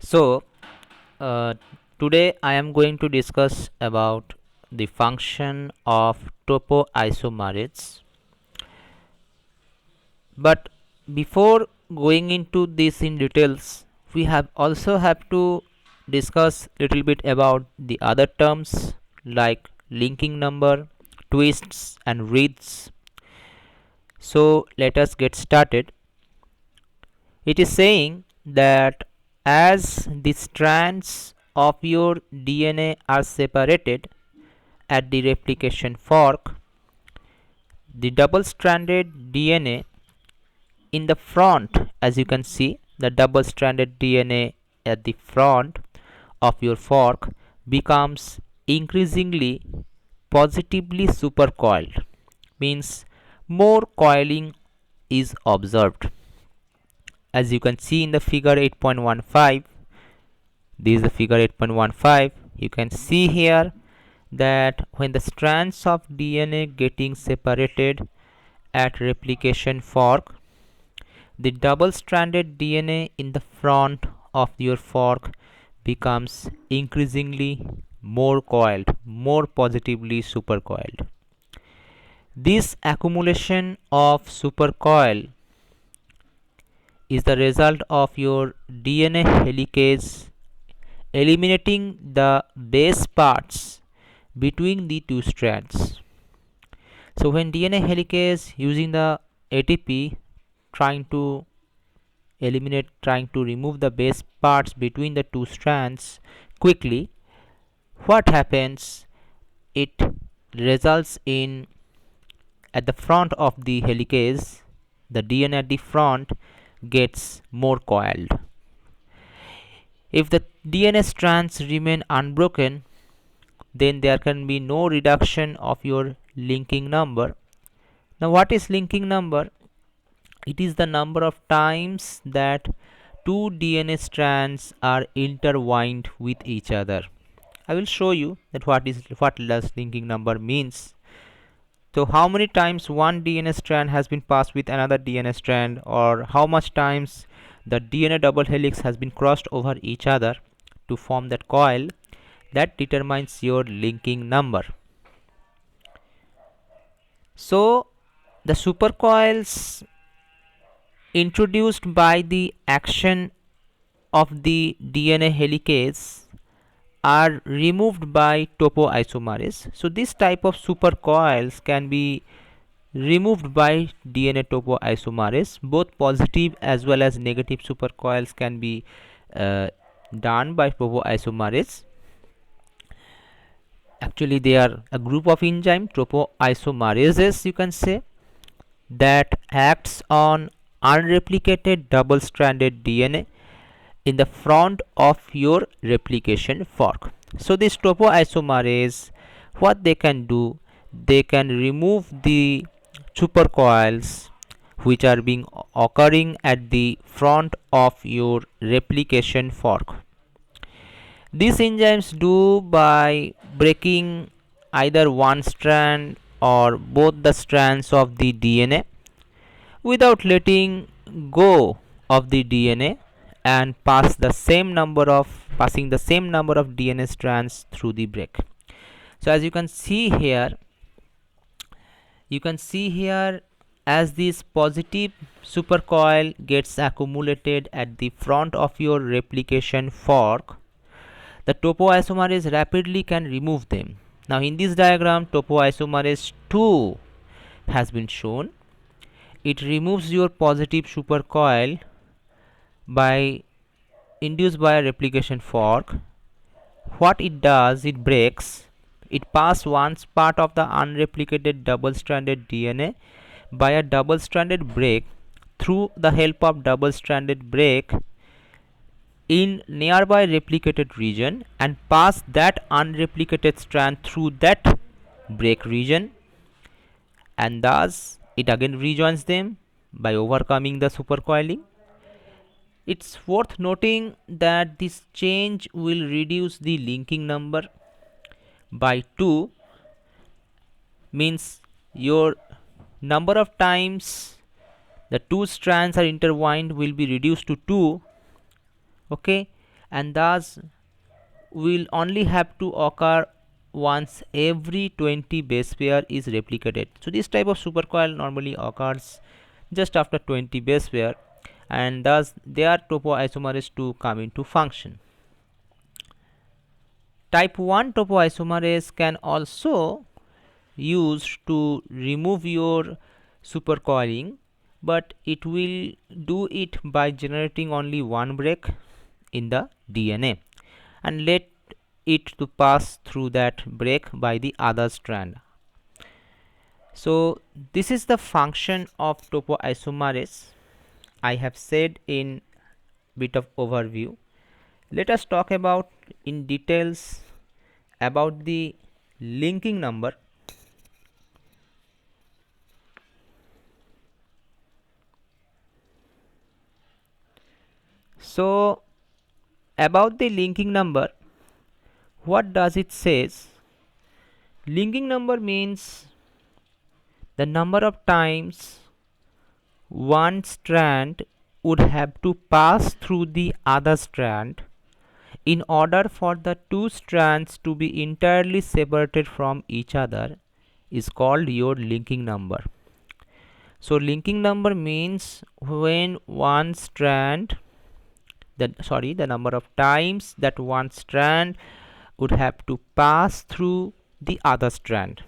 So, uh, today I am going to discuss about the function of topoisomerase. But before going into this in details, we have also have to discuss little bit about the other terms like linking number, twists, and reads. So let us get started. It is saying that as the strands of your DNA are separated at the replication fork, the double stranded DNA in the front, as you can see, the double stranded DNA at the front of your fork becomes increasingly positively supercoiled, means more coiling is observed. As you can see in the figure 8.15, this is the figure 8.15. You can see here that when the strands of DNA getting separated at replication fork, the double stranded DNA in the front of your fork becomes increasingly more coiled, more positively supercoiled. This accumulation of supercoil is the result of your DNA helicase eliminating the base parts between the two strands. So when DNA helicase using the ATP trying to remove the base parts between the two strands quickly, what happens? It results in at the front of the helicase, the DNA at the front gets more coiled. If the DNA strands remain unbroken, then there can be no reduction of your linking number. Now, what is linking number? It is the number of times that two DNA strands are intertwined with each other. I will show you that what does linking number means. So how many times one DNA strand has been passed with another DNA strand, or how much times the DNA double helix has been crossed over each other to form that coil, that determines your linking number. So the supercoils introduced by the action of the DNA helicase are removed by topoisomerase. So this type of supercoils can be removed by DNA topoisomerase. Both positive as well as negative supercoils can be done by topoisomerase. Actually, they are a group of enzyme topoisomerases, you can say, that acts on unreplicated double-stranded DNA in the front of your replication fork. So this topoisomerase, what they can do, they can remove the supercoils which are being occurring at the front of your replication fork. These enzymes do by breaking either one strand or both the strands of the DNA without letting go of the DNA and passing the same number of DNA strands through the break. So as you can see here, as this positive supercoil gets accumulated at the front of your replication fork, the topoisomerase rapidly can remove them. Now in this diagram, topoisomerase 2 has been shown. It removes your positive supercoil by induced by a replication fork. What it does, it breaks. It passes one part of the unreplicated double-stranded DNA by a double-stranded break through the help of double-stranded break in nearby replicated region and pass that unreplicated strand through that break region, and thus it again rejoins them by overcoming the supercoiling. It's worth noting that this change will reduce the linking number by 2, means your number of times the two strands are intertwined will be reduced to 2. Okay, and thus will only have to occur once every 20 base pair is replicated. So this type of supercoil normally occurs just after 20 base pair, and thus their topoisomerase 2 come into function. Type 1 topoisomerase can also used to remove your supercoiling, but it will do it by generating only one break in the DNA and let it to pass through that break by the other strand. So this is the function of topoisomerase I have said in bit of overview. Let us talk about in details about the linking number. So about the linking number, what does it says? Linking number means the number of times one strand would have to pass through the other strand in order for the two strands to be entirely separated from each other is called your linking number. So linking number means when one strand the number of times that one strand would have to pass through the other strand.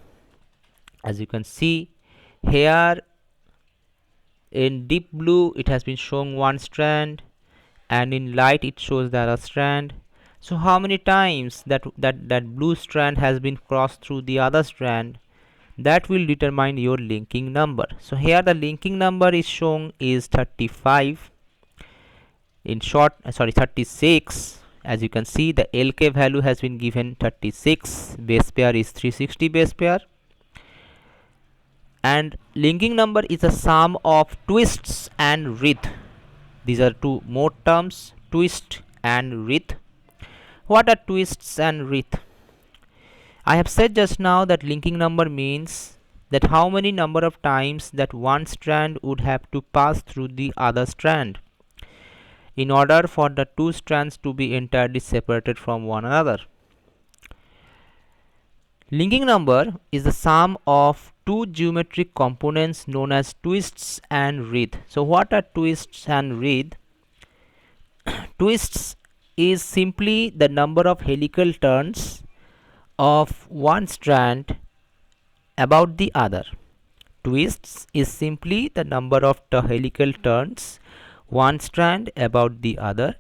As you can see here in deep blue it has been showing one strand, and in light it shows the other strand. So how many times that blue strand has been crossed through the other strand, that will determine your linking number. So here the linking number is shown is 35, in short 36. As you can see the LK value has been given 36, base pair is 360 base pair, and linking number is a sum of twists and wreath. These are two more terms, twist and wreath. What are twists and wreath? I have said just now that linking number means that how many number of times that one strand would have to pass through the other strand in order for the two strands to be entirely separated from one another. Linking number is the sum of two geometric components known as twists and wreath. So what are twists and wreath? Twists is simply the number of helical turns of one strand about the other. Twists is simply the number of helical turns one strand about the other.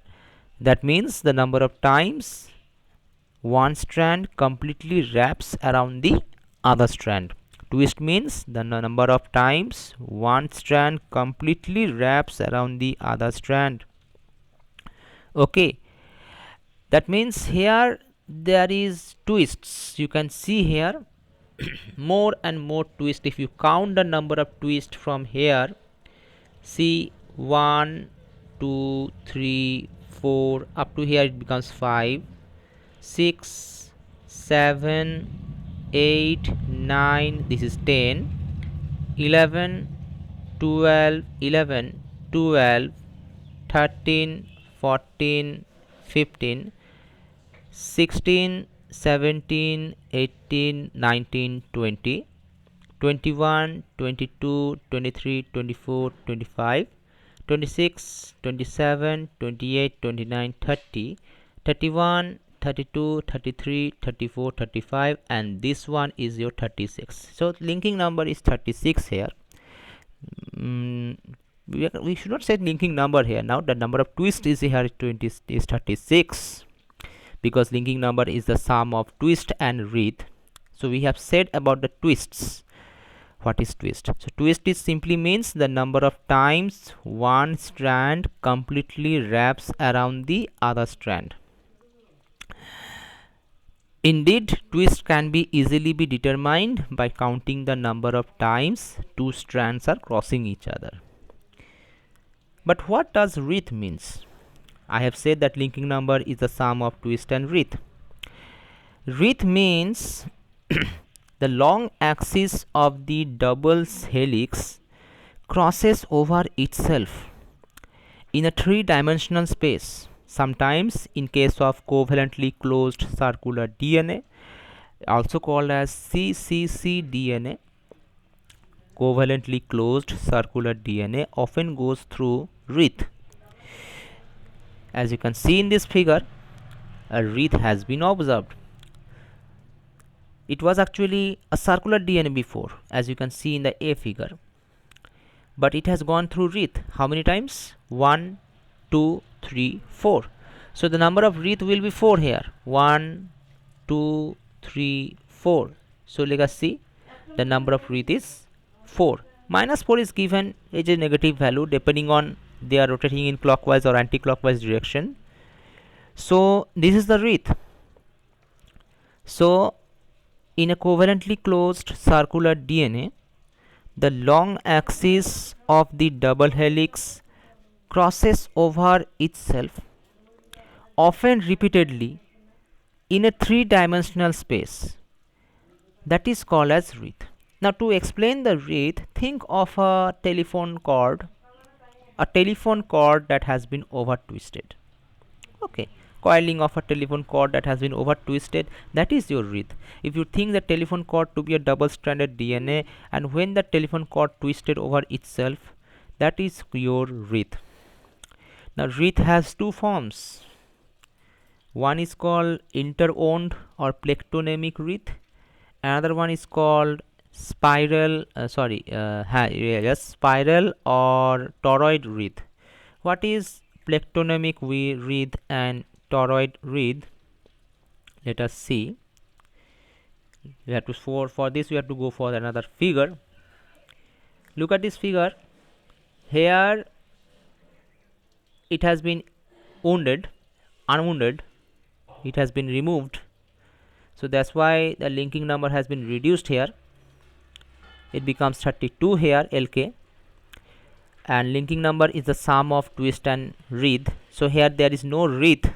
That means the number of times one strand completely wraps around the other strand. Twist means the number of times one strand completely wraps around the other strand. Okay, that means here there is twists. You can see here more and more twists. If you count the number of twists from here, see 1 2 3 4 up to here it becomes 5 6 7 8 9, this is 10 11 12 11 12 13 14 15 16 17 18 19 20 21 22 23 24 25 26 27 28 29 30 31 32 33 34 35, and this one is your 36. So linking number is 36 here. We should not say linking number here. Now the number of twist is here is 36, because linking number is the sum of twist and wreath. So we have said about the twists. What is twist? So twist is simply means the number of times one strand completely wraps around the other strand. Indeed, twist can be easily be determined by counting the number of times two strands are crossing each other. But what does wreath means? I have said that linking number is the sum of twist and wreath. Wreath means the long axis of the double helix crosses over itself in a three-dimensional space. sometimes in case of covalently closed circular DNA, also called as cccDNA, covalently closed circular DNA often goes through wreath. As you can see in this figure, a wreath has been observed. It was actually a circular DNA before, as you can see in the A figure, but it has gone through wreath. How many times? 1, 2, 3, 4. So the number of wreath will be 4 here. 1, 2, 3, 4. So let us see, the number of wreath is 4. Minus 4 is given as a negative value depending on they are rotating in clockwise or anti-clockwise direction. So this is the wreath. So in a covalently closed circular DNA, the long axis of the double helix crosses over itself, often repeatedly, in a three-dimensional space. That is called as wreath. Now to explain the wreath, think of a telephone cord that has been over twisted. Okay, coiling of a telephone cord that has been over twisted, that is your wreath. If you think the telephone cord to be a double stranded DNA, and when the telephone cord twisted over itself, that is your wreath. Now wreath has two forms. One is called interwound or plectronemic wreath. Another one is called spiral spiral or toroid wreath. What is plectronemic wreath and toroid wreath? Let us see. We have to for this we have to go for another figure. Look at this figure. Here it has been unwounded, it has been removed, so that's why the linking number has been reduced here. It becomes 32 here, LK, and linking number is the sum of twist and wreath. So here there is no wreath.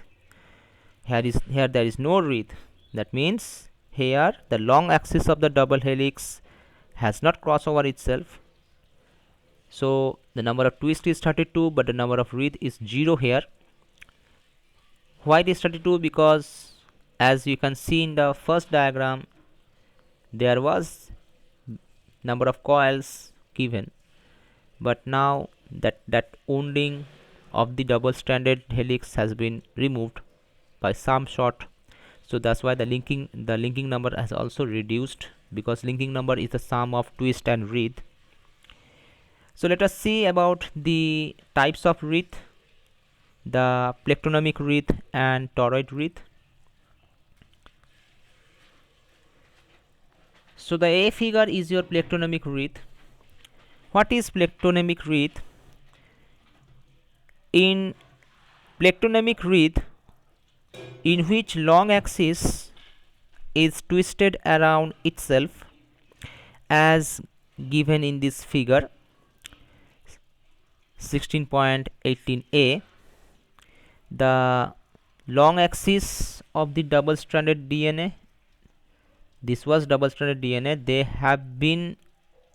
Here there is no wreath. That means here the long axis of the double helix has not crossed over itself. So the number of twist is 32, but the number of wreath is 0 here. Why it is 32? Because as you can see in the first diagram, there was number of coils given, but now that wounding of the double stranded helix has been removed by some shot. So that's why the linking number has also reduced, because linking number is the sum of twist and wreath. So let us see about the types of wreath, the plectronemic wreath and toroid wreath. So the A figure is your plectronemic wreath. What is plectronemic wreath? In plectronemic wreath, in which long axis is twisted around itself, as given in this figure 16.18a, the long axis of the double stranded DNA, this was double stranded DNA, they have been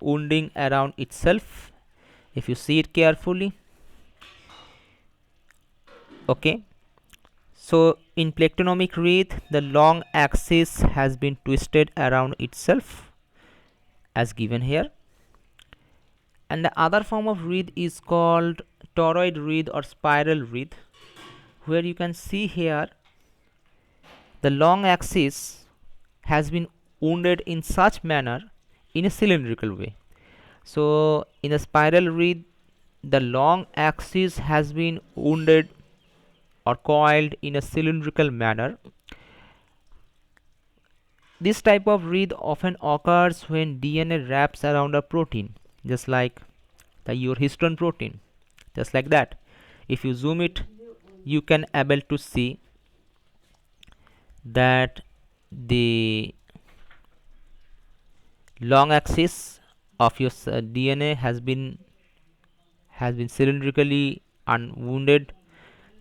wounding around itself, if you see it carefully. Okay, so in plectronemic wreath, the long axis has been twisted around itself, as given here. And the other form of wreath is called toroid wreath or spiral wreath, where you can see here the long axis has been wounded in such manner in a cylindrical way. So in a spiral wreath, the long axis has been wounded or coiled in a cylindrical manner. This type of wreath often occurs when DNA wraps around a protein, just like your histone protein, just like that. If you zoom it, you can able to see that the long axis of your DNA has been cylindrically unwounded,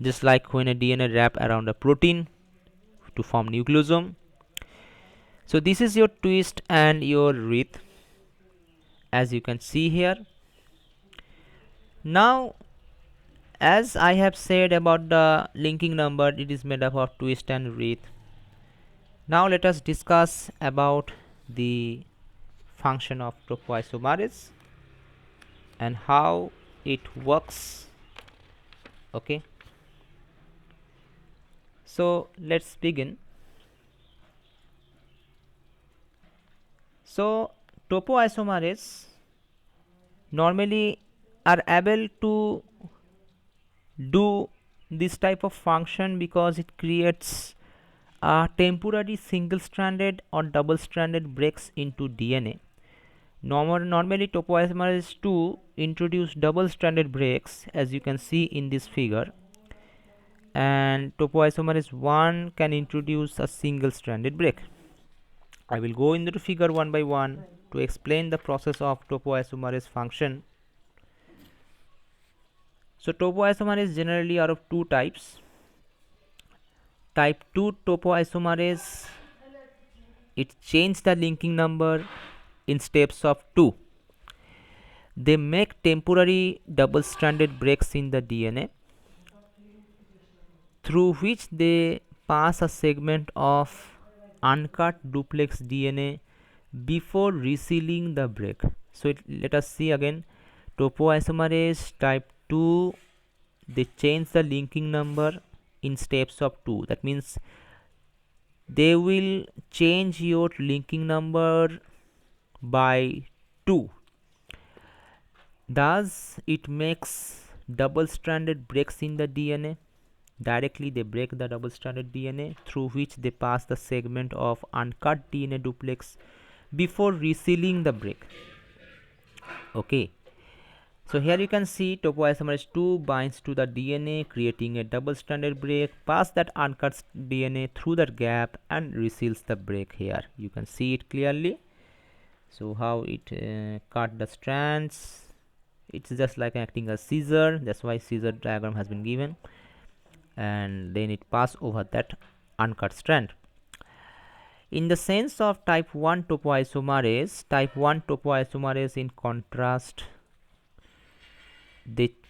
just like when a DNA wrap around a protein to form nucleosome. So this is your twist and your wreath, as you can see here. Now As I have said about the linking number, it is made up of twist and wreath. Now let us discuss about the function of topoisomerase and how it works. Okay, so let's begin. So topoisomerase normally are able to do this type of function because it creates temporary single-stranded or double-stranded breaks into DNA. Normally topoisomerase 2 introduce double-stranded breaks, as you can see in this figure, and topoisomerase 1 can introduce a single-stranded break. I will go into the figure one by one to explain the process of topoisomerase function. So topoisomerase generally are of two types. Type 2 topoisomerase, it changes the linking number in steps of 2. They make temporary double-stranded breaks in the DNA through which they pass a segment of uncut duplex DNA before resealing the break. So let us see again. Topoisomerase type 2, they change the linking number in steps of 2. That means they will change your linking number by 2. Thus it makes double-stranded breaks in the DNA. Directly they break the double-stranded DNA through which they pass the segment of uncut DNA duplex before resealing the break. Okay, so here you can see topoisomerase 2 binds to the DNA, creating a double-stranded break, pass that uncut DNA through that gap and reseals the break. Here you can see it clearly. So how it cut the strands, it's just like acting as scissor, that's why scissor diagram has been given, and then it pass over that uncut strand. In the sense of type 1 topoisomerase, type 1 topoisomerase in contrast,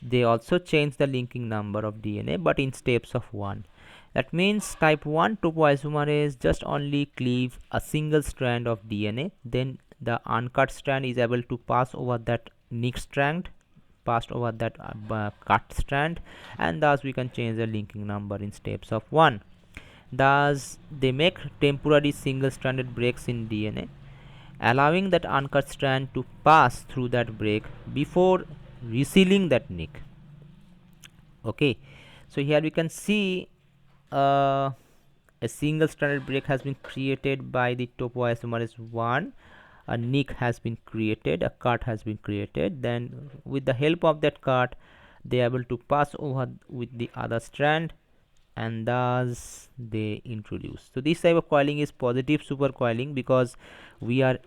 they also change the linking number of DNA but in steps of 1. That means type 1 topoisomerase just only cleave a single strand of DNA, then the uncut strand is able to pass over that nicked strand, passed over that cut strand, and thus we can change the linking number in steps of 1. Thus they make temporary single stranded breaks in DNA, allowing that uncut strand to pass through that break before resealing that nick. Okay, so here we can see a single stranded break has been created by the topoisomerase 1. A nick has been created, a cut has been created, then with the help of that cut they are able to pass over with the other strand, and thus they introduce. So this type of coiling is positive supercoiling because we are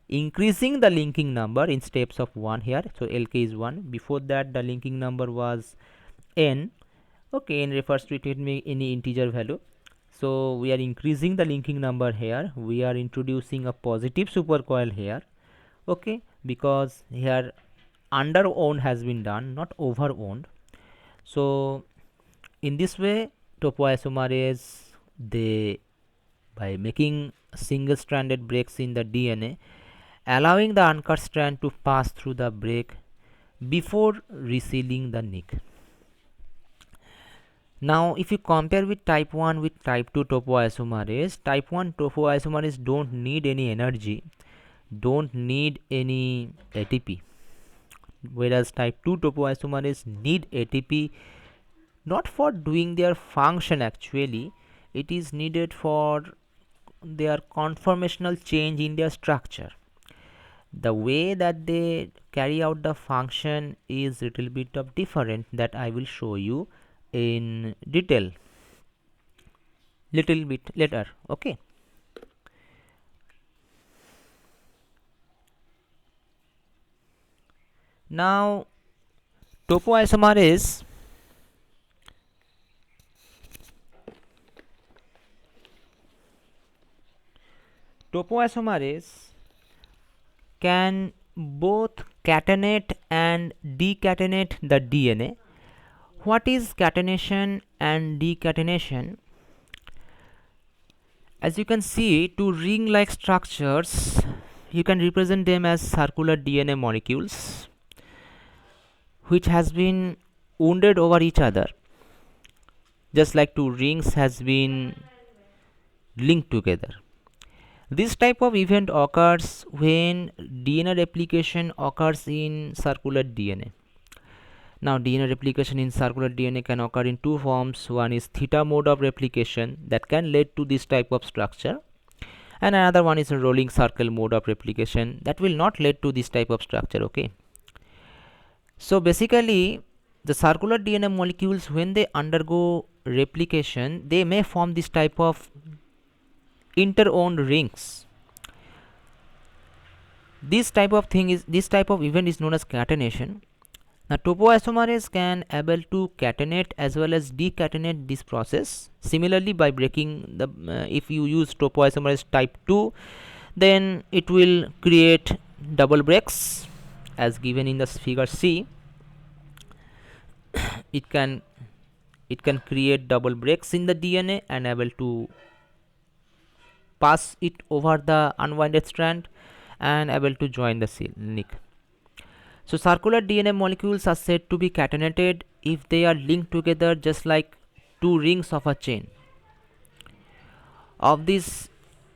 increasing the linking number in steps of 1 here. So LK is 1. Before that the linking number was n. Okay, n refers to any integer value. So we are increasing the linking number here. We are introducing a positive supercoil here. Okay, because here under wound has been done, not over wound. So in this way topoisomerase, they, by making single stranded breaks in the DNA, allowing the uncut strand to pass through the break before resealing the nick. Now if you compare with type 1 with type 2 topoisomerase, type 1 topoisomerase don't need any energy, don't need any ATP, whereas type 2 topoisomerase need ATP, not for doing their function actually, it is needed for their conformational change in their structure. The way that they carry out the function is little bit of different, that I will show you in detail little bit later. Okay, now topoisomerase can both catenate and decatenate the DNA, what is catenation and decatenation? As you can see, two ring-like structures, you can represent them as circular DNA molecules which has been wounded over each other, just like two rings has been linked together. This type of event occurs when DNA replication occurs in circular DNA. Now, DNA replication in circular DNA can occur in two forms. One is theta mode of replication that can lead to this type of structure, and another one is a rolling circle mode of replication that will not lead to this type of structure. Okay. So basically, the circular DNA molecules, when they undergo replication, they may form this type of inter-owned rings. This type of event is known as catenation. Now, topoisomerase can able to catenate as well as decatenate this process. Similarly, by breaking the if you use topoisomerase type 2, then it will create double breaks as given in the figure C. it can create double breaks in the DNA and able to pass it over the unwinded strand and able to join the nick. So circular DNA molecules are said to be catenated if they are linked together just like two rings of a chain. Of these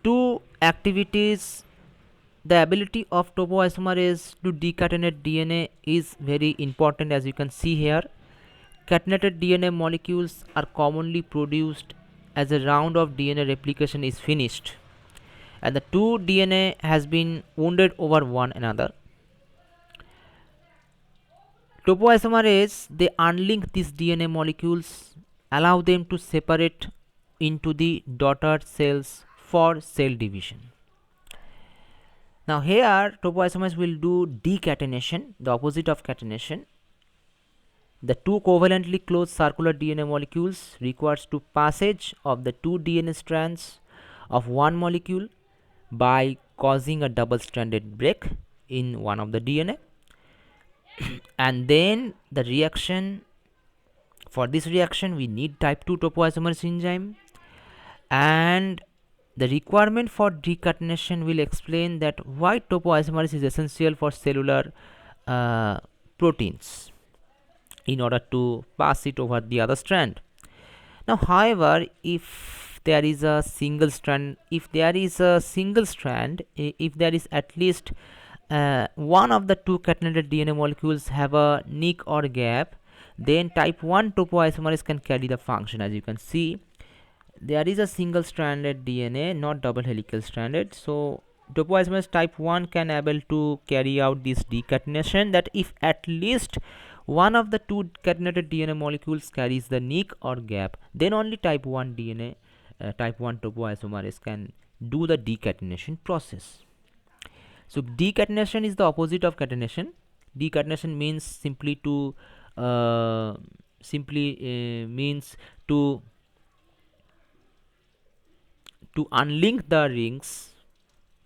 two activities, the ability of topoisomerase to decatenate DNA is very important. As you can see here, catenated DNA molecules are commonly produced as a round of DNA replication is finished and the two DNA has been wounded over one another. Topoisomerase, they unlink these DNA molecules, allow them to separate into the daughter cells for cell division. Now here topoisomerase will do decatenation, the opposite of catenation. The two covalently closed circular DNA molecules requires to passage of the two DNA strands of one molecule by causing a double-stranded break in one of the DNA. And then the reaction, for this reaction we need type 2 topoisomerase enzyme, and the requirement for decatenation will explain that why topoisomerase is essential for cellular proteins in order to pass it over the other strand. Now however, if there is a single strand, if there is at least one of the two catenated DNA molecules have a nick or gap, then type 1 topoisomerase can carry the function. As you can see, there is a single stranded DNA, not double helical stranded, so topoisomerase type 1 can able to carry out this decatenation, that if at least one of the two catenated DNA molecules carries the nick or gap, then only type 1 topoisomerase can do the decatenation process. So decatenation is the opposite of catenation. Decatenation means simply to unlink the rings,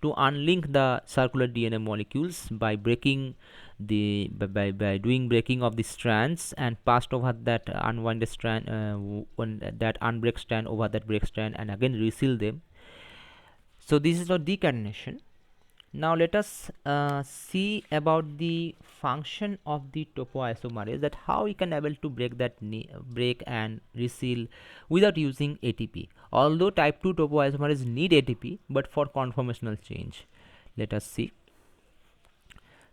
to unlink the circular DNA molecules by breaking the by doing breaking of the strands and passed over that unwinded strand, that unbreak strand over that break strand, and again reseal them. So this is the decatenation. Now let us see about the function of the topoisomerase, that how we can able to break and reseal without using ATP. Although type 2 topoisomerase need ATP, but for conformational change. Let us see.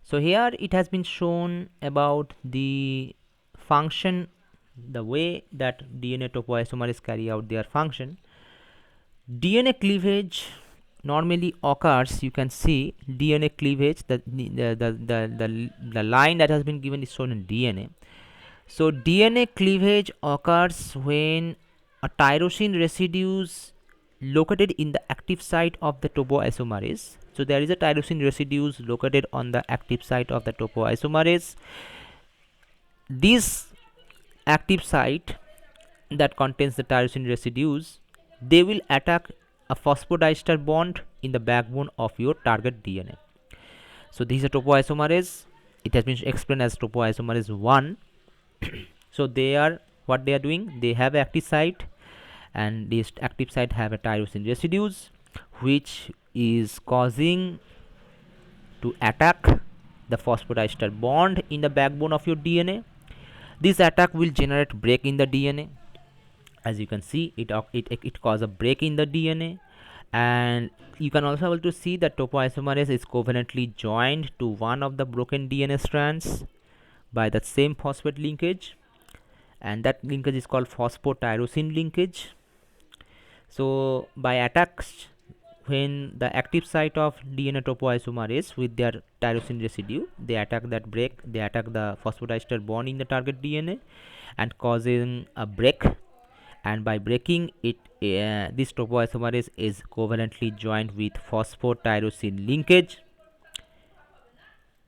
So here it has been shown about the function, the way that DNA topoisomerase carry out their function. DNA cleavage normally occurs, you can see DNA cleavage, the line that has been given is shown in DNA. So DNA cleavage occurs when a tyrosine residues located in the active site of the topoisomerase. So there is a tyrosine residues located on the active site of the topoisomerase. This active site that contains the tyrosine residues, they will attack a phosphodiester bond in the backbone of your target DNA. So this is a topoisomerase. It has been explained as topoisomerase 1. So what they are doing, they have active site, and this active site have a tyrosine residues which is causing to attack the phosphodiester bond in the backbone of your DNA. This attack will generate break in the DNA. As you can see, it cause a break in the DNA, and you can also able to see that topoisomerase is covalently joined to one of the broken DNA strands by that same phosphate linkage, and that linkage is called phosphotyrosine linkage. So by attacks, when the active site of DNA topoisomerase with their tyrosine residue, they attack that break, they attack the phosphodiester bond in the target DNA and causing a break, and by breaking it, this topoisomerase is covalently joined with phosphotyrosine linkage.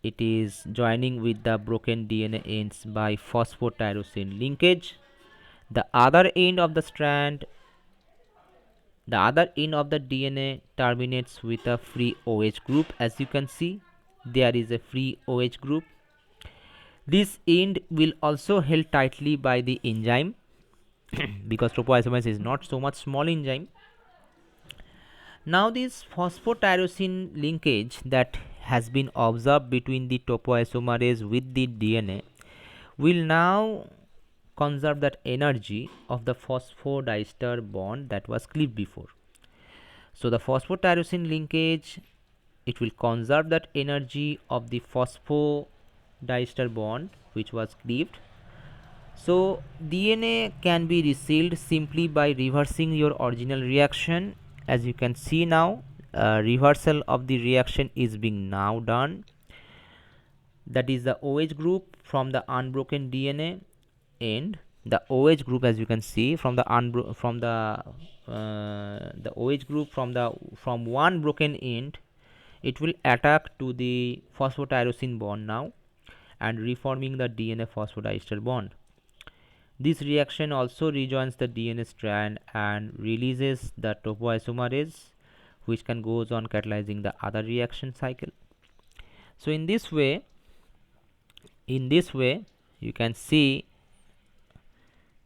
It is joining with the broken DNA ends by phosphotyrosine linkage. The other end of the strand, the other end of the DNA terminates with a free OH group. As you can see, there is a free OH group. This end will also held tightly by the enzyme because topoisomerase is not so much small enzyme. Now this phosphotyrosine linkage that has been observed between the topoisomerase with the DNA will now conserve that energy of the phosphodiester bond that was cleaved before. So the phosphotyrosine linkage, it will conserve that energy of the phosphodiester bond which was cleaved. So DNA can be resealed simply by reversing your original reaction. As you can see now, reversal of the reaction is being now done. That is the OH group from the unbroken DNA, and the OH group, as you can see, from the OH group from one broken end, it will attack to the phosphotyrosine bond now and reforming the DNA phosphodiester bond. This reaction also rejoins the DNA strand and releases the topoisomerase, which can goes on catalyzing the other reaction cycle. So in this way you can see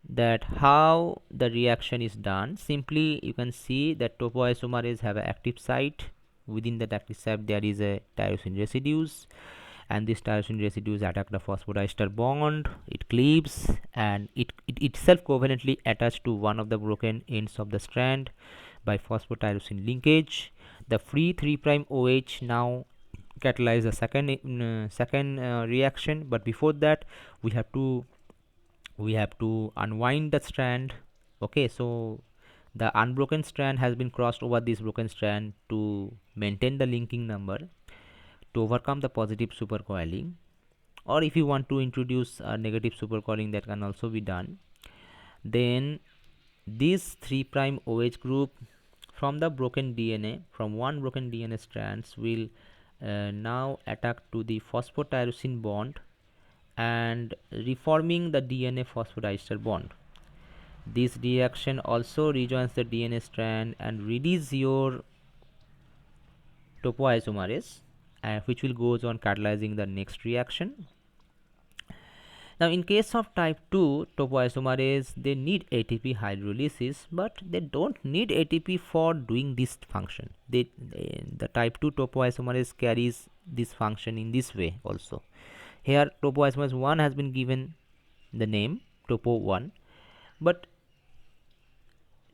that how the reaction is done. Simply you can see that topoisomerase have an active site. Within that active site there is a tyrosine residues, and this tyrosine residues attack the phosphodiester bond. It cleaves and it itself covalently attached to one of the broken ends of the strand by phosphotyrosine linkage. The free 3' OH now catalyze the second reaction, but before that we have to unwind the strand. Okay, so the unbroken strand has been crossed over this broken strand to maintain the linking number to overcome the positive supercoiling, or if you want to introduce a negative supercoiling, that can also be done. Then this 3' OH group from the broken DNA, from one broken DNA strands, will now attack to the phosphotyrosine bond and reforming the DNA phosphodiester bond. This reaction also rejoins the DNA strand and release your topoisomerase, which will goes on catalyzing the next reaction. Now in case of type 2 topoisomerase, they need ATP hydrolysis, but they don't need ATP for doing this function. The type 2 topoisomerase carries this function in this way also. Here topoisomerase 1 has been given the name topo 1, but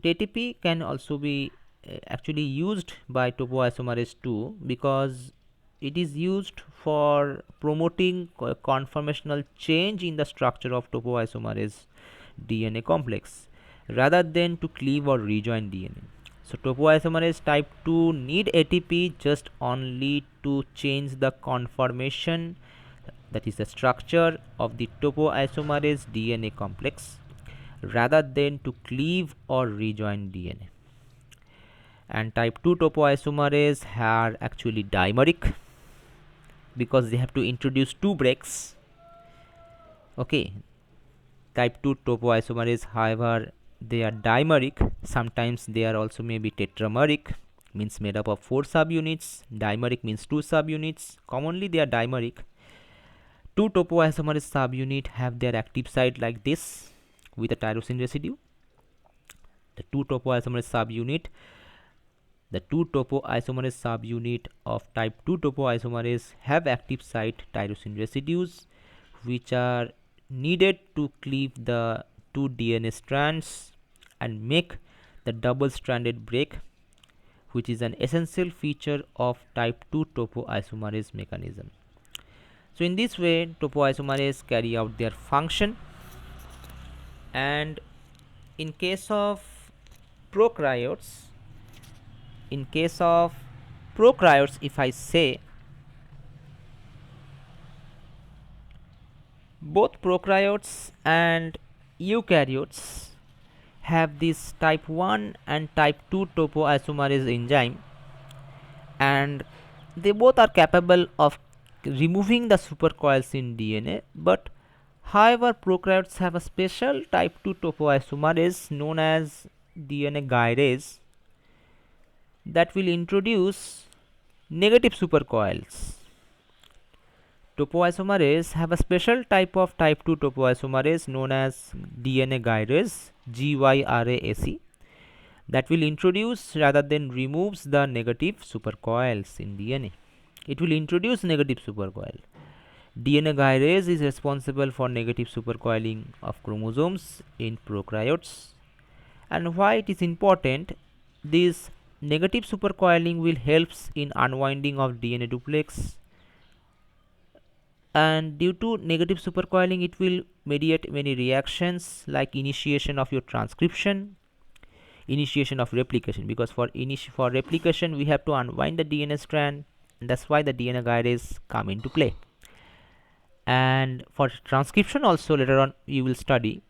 ATP can also be actually used by topoisomerase 2 because it is used for promoting conformational change in the structure of topoisomerase DNA complex rather than to cleave or rejoin DNA. So topoisomerase type 2 need ATP just only to change the conformation, that is the structure of the topoisomerase DNA complex, rather than to cleave or rejoin DNA. And type 2 topoisomerase are actually dimeric because they have to introduce two breaks. Okay, type 2 topoisomerase, however, they are dimeric. Sometimes they are also maybe tetrameric, means made up of 4 subunits. Dimeric means 2 subunits. Commonly they are dimeric. Two topoisomerase subunit have their active site like this with a tyrosine residue. The two topoisomerase subunit The two topoisomerase subunit of type 2 topoisomerase have active site tyrosine residues which are needed to cleave the two DNA strands and make the double stranded break, which is an essential feature of type 2 topoisomerase mechanism. So in this way topoisomerase carry out their function, and in case of prokaryotes if I say, both prokaryotes and eukaryotes have this type 1 and type 2 topoisomerase enzyme, and they both are capable of removing the supercoils in DNA, but however prokaryotes have a special type 2 topoisomerase known as DNA gyrase that will introduce negative supercoils. Topoisomerase have a special type of type 2 topoisomerase known as DNA gyrase GYRASE that will introduce rather than removes the negative supercoils in DNA. It will introduce negative supercoil. DNA gyrase is responsible for negative supercoiling of chromosomes in prokaryotes. And why it is important, this negative supercoiling will helps in unwinding of DNA duplex, and due to negative supercoiling it will mediate many reactions like initiation of your transcription, initiation of replication, because for replication we have to unwind the DNA strand, and that's why the DNA gyrase come into play. And for transcription also later on you will study,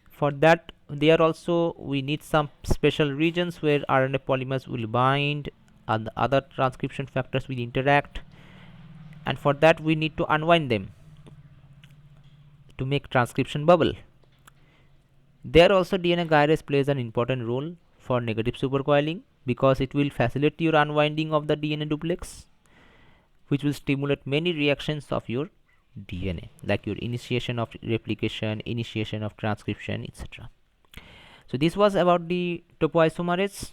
for that there also we need some special regions where RNA polymers will bind and the other transcription factors will interact, and for that we need to unwind them to make transcription bubble. There also DNA gyrase plays an important role for negative supercoiling because it will facilitate your unwinding of the DNA duplex, which will stimulate many reactions of your DNA like your initiation of replication, initiation of transcription, etc. So this was about the topoisomerase.